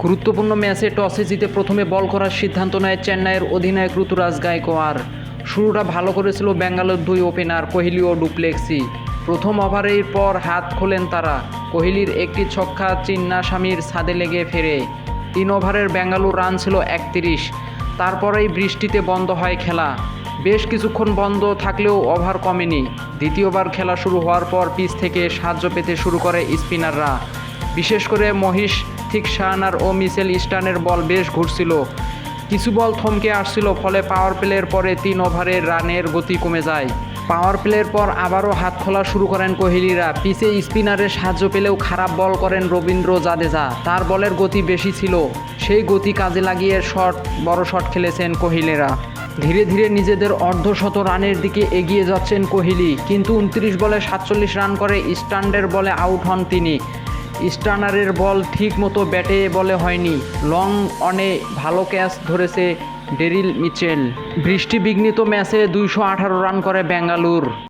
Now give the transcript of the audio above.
গুরুত্বপূর্ণ ম্যাচে টসে জিতে প্রথমে বল করার সিদ্ধান্ত নেয় চেন্নাইয়ের অধিনায়ক ঋতুরাজ গায়কোয়াড়। শুরুটা ভালো করেছিল ব্যাঙ্গালোর দুই ওপেনার কোহলি ও ডুপ্লেক্সি। প্রথম ওভারের পর হাত খোলেন তারা। কোহলির একটি ছক্কা চিন্নাস্বামীর ছাদে লেগে ফেরে। 3 ওভারের ব্যাঙ্গালোর রান ছিল 31। তারপরেই বৃষ্টিতে বন্ধ হয় খেলা। বেশ কিছুক্ষণ বন্ধ থাকলেও ওভার কমেনি। দ্বিতীয়বার খেলা শুরু হওয়ার পর পিচ থেকে সাহায্য পেতে শুরু করে স্পিনাররা। বিশেষ করে মহিষ থিকসানার ও মিচেল স্টার্নের বল বেশ ঘুরছিল। কিছু বল থমকে আসছিল, ফলে পাওয়ার প্লের পরে 3 ওভারের রানের গতি কমে যায়। পাওয়ার প্লের পর আবারও হাত খোলা শুরু করেন কোহলিরা। পিচে স্পিনারের সাহায্য পেলেও খারাপ বল করেন রবীন্দ্র জাদেজা। তার বলের গতি বেশি ছিল, সেই গতি কাজে লাগিয়ে বড় শট খেলেছেন কোহলিরা। ধীরে ধীরে নিজেদের অর্ধশত রানের দিকে এগিয়ে যাচ্ছেন কোহলি, কিন্তু 29 বলে 47 রান করে স্টার্নের বলে আউট হন তিনি। স্টার্নারের বল ঠিক মতো ব্যাটে বলে হয়নি। লং অনে ভালো ক্যাচ ধরেছে ডেরিল মিচেল। বৃষ্টি বিঘ্নিত ম্যাচে 218 রান করে ব্যাঙ্গালোর।